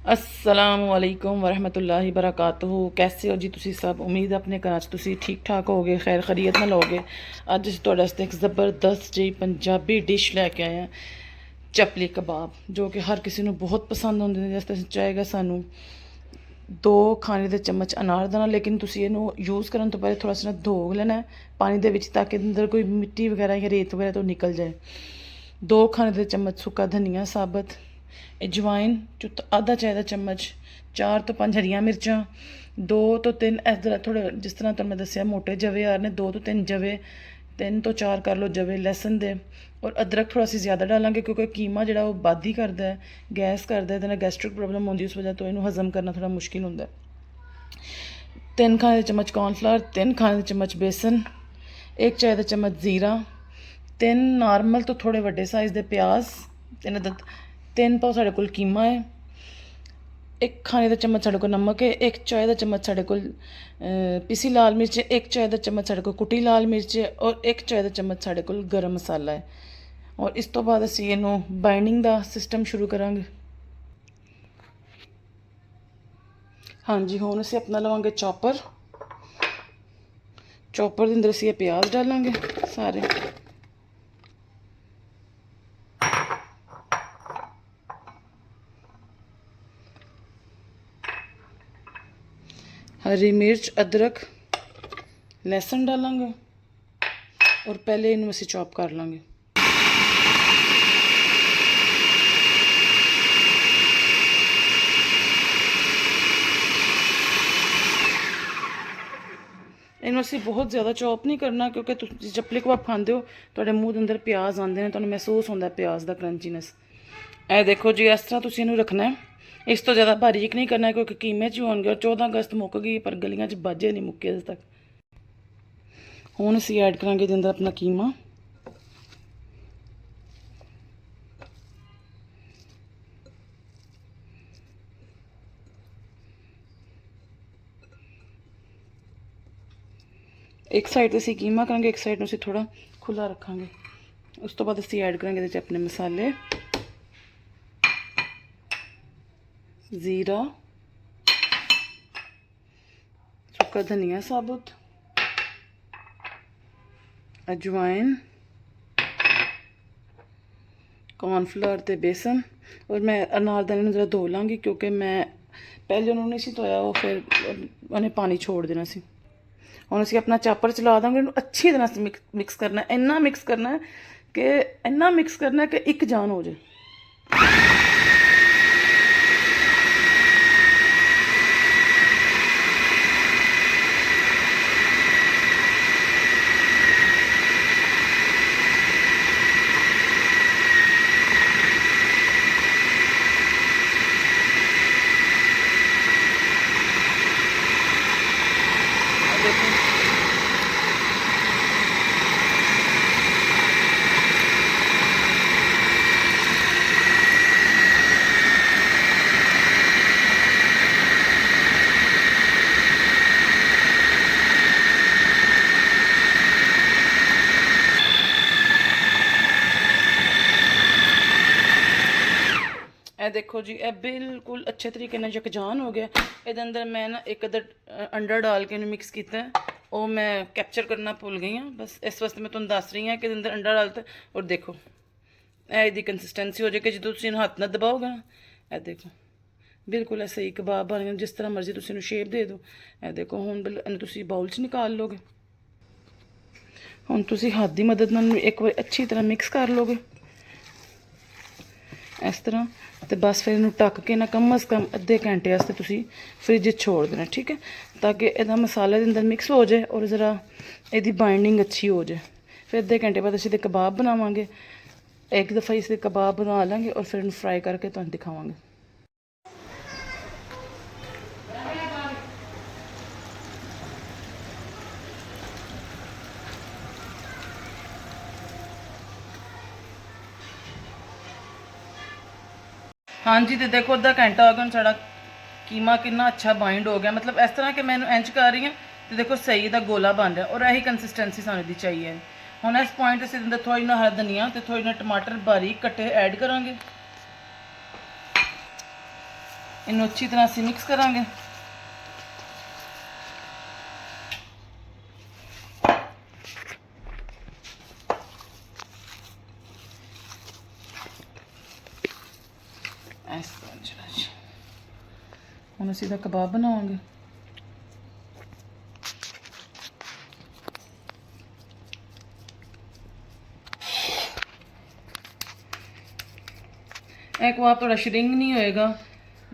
अस्सलामुअलैकुम वरहमतुल्लाहि बरकातुहू। कैसे हो जी तुसी सब? उम्मीद है अपने घर तुसी ठीक ठाक होगे, खैर खरीयत नाल होगे। अज असीं तुहाडे वास्ते एक ज़बरदस्त जी पंजाबी डिश लैके आए हैं, चपली कबाब, जो कि हर किसी नूं बहुत पसंद होंदे ने। जिस तरह चाहेगा सानू 2 खाने दे चम्मच अनारदाना, लेकिन तुसी इहनूं यूज़ करन तो पहले थोड़ा सा धो लेना है पानी दे विच, ताकि अंदर कोई मिट्टी वगैरह या रेत वगैरह तो निकल जाए। 2 खाने दे चम्मच सुक्का धनिया साबत, अजवाइन आधा चाय का चम्मच, 4 तो 5 हरियां मिर्चां, 2 तो 3 इधर थोड़े जिस तरह तुहानूं मैं दस्सिया मोटे जवे आ रहे ने, 2 तो 3 जवे, 3 तो 4 कर लो जवे लहसन दे। और अदरक थोड़ा सी ज़्यादा डालेंगे क्योंकि कीमा जो वो बादी करता है, गैस करता है, तो गैस्ट्रिक प्रॉब्लम होती है, उस वजह तो इन्हू हजम करना थोड़ा मुश्किल होता है। 3 खाने चम्मच कॉर्नफ्लावर, 3 खाने चम्मच बेसन, 1 चाय का चम्मच जीरा, 3 नॉर्मल तो थोड़े वड्डे साइज़ के प्याज, 3 पाव साढ़े कोल कीमा है, 1 खाने का चम्मच साढ़े को नमक है, 1 चाय का चम्मच साढ़े को पिसी लाल मिर्च है, 1 चाय का चम्मच साढ़े को कुटी लाल मिर्च है, और 1 चाय का चम्मच साढ़े को गर्म मसाला है। और इस तो बाद असीं इहनूं बाइंडिंग का सिस्टम शुरू करांगे। हाँ जी, हुण असीं अपना लवांगे चॉपर। चॉपर के अंदर असीं प्याज डालांगे सारे, हरी मिर्च, अदरक, लहसुन डालांगे, और पहले इनू असीं चॉप कर लांगे। इनू असीं बहुत ज़्यादा चॉप नहीं करना, क्योंकि तुसीं चपली कबाब खांदे हो, तुहाडे मूँह दे अंदर प्याज आंदे ने, तुहानूं महसूस होंदा प्याज दा क्रंचीनेस। ए देखो जी, इस तरह तुसीं इनू रखना है, इस तो ज़्यादा बारीक नहीं करना, क्योंकि कीमे च होणगे। और 14 अगस्त मुक गई पर गलियां च बाजे नहीं मुक्के अजे तक। हुण असीं ऐड करांगे इहदे अंदर अपना कीमा। एक साइड तो असीं कीमा करांगे, एक साइड असीं थोड़ा खुला रखांगे। उस तो बाद असीं ऐड करांगे इहदे च अपने मसाले, जीरा, सुक्का धनिया साबुत, अजवाइन, कॉर्नफ्लावर ते बेसन। और मैं अनारदाने नूं जरा धो लाँगी, क्योंकि मैं पहले उन्होंने नहीं सी धोया, वो फिर उन्हें पानी छोड़ देना सी। हुण असीं अपना चापर चला देंगे, इन्हूं अच्छी तरह से मिक्स करना है, इन्ना मिक्स करना है कि इन्ना मिक्स करना है कि एक जान हो जाए। ए देखो जी, ए बिल्कुल अच्छे तरीके नाल यकजान हो गया। इहदे अंदर मैं ना एक अदर अंडा डाल के इन्हूं मिक्स किया है, वो मैं कैप्चर करना भुल गई हाँ, बस इस वास्ते मैं तुहानूं दस रही हाँ कि अंदर अंडा डालता। और देखो ए इहदी कंसिस्टेंसी हो जाएगी, जो तुसीं हत्थ नाल दबाओगे ना, ए देखो बिल्कुल ऐसे ही कबाब बन गए, जिस तरह मर्जी तुसीं इहनूं शेप दे दो। ए देखो हुण इहनूं तुसीं बाउल च निकाल लोगे। हुण तुसीं हत्थ दी मदद नाल एक बार अच्छी तरह मिक्स कर लोगे इस तरह, तो बस फिर इन्हूं ढक के ना कम अज़ कम अद्धे घंटे वास्ते तुसीं फ्रिज छोड़ देना, ठीक है, ताकि इहदा मसाले दे अंदर मिक्स हो जाए और ज़रा इहदी बाइंडिंग अच्छी हो जाए। फिर अद्धे घंटे बाद असीं कबाब बनावांगे। एक दफ़ा इसे कबाब बना लेंगे और फिर इन्हूं फ्राई करके तुहानूं दिखावांगे। हाँ जी, तो देखो अद्धा घंटा हो गया, हम साड़ा कीमा कितना अच्छा बाइंड हो गया, मतलब इस तरह कि मैं इंच कर रही हूँ, तो देखो सही का गोला बन रहा, और यही कंसिस्टेंसी सानू दी चाहिए। हुण इस पॉइंट असीं अंदर थोड़ी ना हरा धनिया तो थोड़ी ना टमाटर बारीक कट्टे ऐड करांगे। ਇਹਨੂੰ ਅੱਛੀ ਤਰ੍ਹਾਂ ਅਸੀਂ ਮਿਕਸ ਕਰਾਂਗੇ। ਇਸ ਤਰ੍ਹਾਂ ਜੀ ਹੁਣ ਅਸੀਂ ਦਾ ਕਬਾਬ ਬਣਾਵਾਂਗੇ। ਇਹ ਕਬਾਬ ਤੁਹਾਡਾ ਸ਼ਰਿੰਕ ਨਹੀਂ ਹੋਏਗਾ,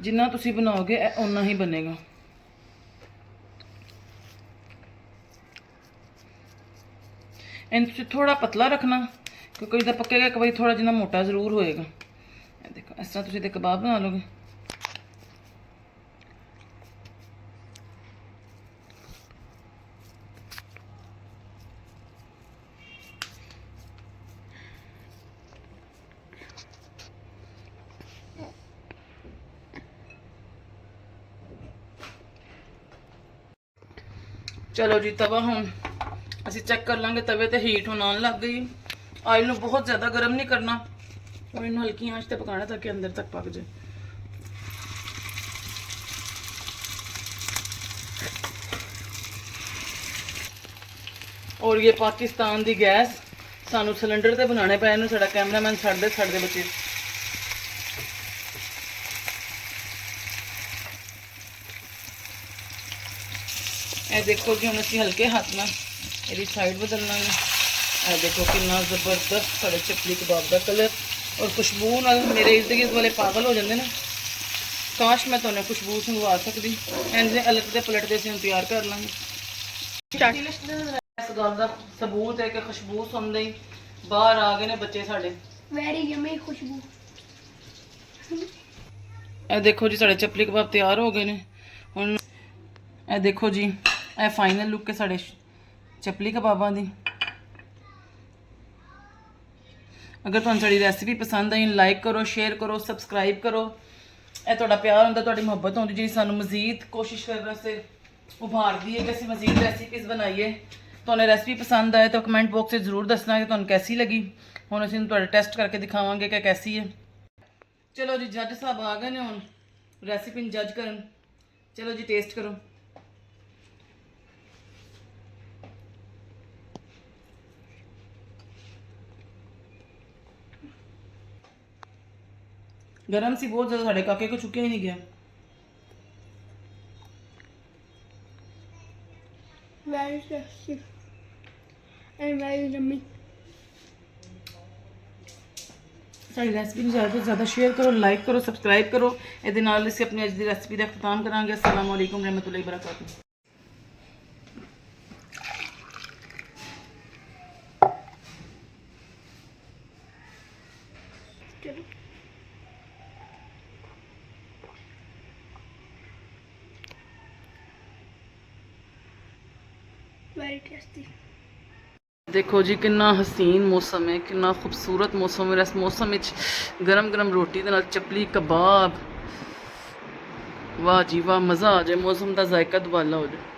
ਜਿੰਨਾ ਤੁਸੀਂ ਬਣਾਓਗੇ ਓਨਾ ਹੀ ਬਣੇਗਾ। ਇਹਨੂੰ ਤੁਸੀਂ ਥੋੜਾ ਪਤਲਾ ਰੱਖਣਾ, ਕਿਉਂਕਿ ਜਦੋਂ ਪੱਕੇਗਾ ਇੱਕ ਵਾਰੀ ਥੋੜਾ ਜਿਹਾ ਮੋਟਾ ਜ਼ਰੂਰ ਹੋਏਗਾ। ਇਹ ਦੇਖੋ ਇਸ ਤਰ੍ਹਾਂ ਤੁਸੀਂ ਤੇ ਕਬਾਬ ਬਣਾ ਲਓਗੇ। ਚਲੋ ਜੀ, ਤਵਾ ਹੁਣ ਅਸੀਂ ਚੈੱਕ ਕਰ ਲਾਂਗੇ। ਤਵੇ ਤੇ ਹੀਟ ਹੁਣ ਆਉਣ ਲੱਗ ਗਈ। ਆਇਲ ਨੂੰ ਬਹੁਤ ਜ਼ਿਆਦਾ ਗਰਮ ਨਹੀਂ ਕਰਨਾ, और इन हल्की आंच पे पकाना ताकि अंदर तक पक जाए। और ये पाकिस्तान दी गैस सानू सिलेंडर ते बनाने पे इन्हू साडा कैमरामैन छड्डदे बच्चे। ये देखो कि हम असीं हल्के हाथ नाल इहदी साइड बदल लांगे। ये देखो कितना जबरदस्त साडे चपली कबाब का कलर और खुशबू नाल मेरे इर्द गिर्द वाले पागल हो जाते हैं। काश मैं तुहानू खुशबू संगवा सकती। इंज अलटते पलटते असीं तैयार कर लांगे। इस गल का सबूत है कि खुशबू सुनते ही बाहर आ गए ने बच्चे साडे। वेरी यम्मी खुशबू। ए देखो जी साडे चपली कबाब तैयार हो गए ने। हुण ए देखो जी ए फाइनल लुक है साडे चपली कबाबां दी। अगर तुहानू साडी रेसिपी पसंद आई लाइक करो, शेयर करो, सबसक्राइब करो। ਇਹ ਤੁਹਾਡਾ ਪਿਆਰ ਹੁੰਦਾ, ਤੁਹਾਡੀ ਮੁਹੱਬਤ ਹੁੰਦੀ ਜਿਹੜੀ ਸਾਨੂੰ ਮਜ਼ੀਦ ਕੋਸ਼ਿਸ਼ ਕਰਨ ਵਾਸਤੇ ਉਭਾਰਦੀ ਹੈ ਕਿ ਅਸੀਂ ਮਜ਼ੀਦ ਰੈਸਿਪੀਜ਼ ਬਣਾਈਏ। ਤੁਹਾਨੂੰ ਰੈਸਿਪੀ ਪਸੰਦ ਆਏ ਤਾਂ ਕਮੈਂਟ ਬਾਕਸ ਵਿੱਚ ਜ਼ਰੂਰ ਦੱਸਣਾ ਕਿ ਤੁਹਾਨੂੰ ਕੈਸੀ ਲੱਗੀ। ਹੁਣ ਅਸੀਂ ਤੁਹਾਡਾ ਟੈਸਟ ਕਰਕੇ ਦਿਖਾਵਾਂਗੇ ਕਿ ਕੈਸੀ ਹੈ। ਚਲੋ ਜੀ, ਜੱਜ ਸਾਹਿਬ ਆ ਗਏ ਨੇ ਹੁਣ ਰੈਸਿਪੀ ਨੂੰ ਜੱਜ ਕਰਨ। ਚਲੋ ਜੀ, ਟੇਸਟ ਕਰੋ। गरम सी बहुत ज़्यादा, साढ़े काके को चुक्या ही नहीं गया। Very tasty and very yummy। Sari recipe ज़्यादा से ज़्यादा शेयर करो, लाइक करो, सबसक्राइब करो। ये नाल असीं अपनी अज दी रेसिपी का अख्ताम करांगे। अस्सलाम वालेकुम रहमतुल्लाहि बरकातहू। Very tasty. देखो जी कितना हसीन मौसम है, कितना खूबसूरत मौसम है। इस मौसम में गरम गरम रोटी दे नाल चपली कबाब, वाह जी वाह, मज़ा आ जाए। मौसम का जायका दुबाला हो जाए।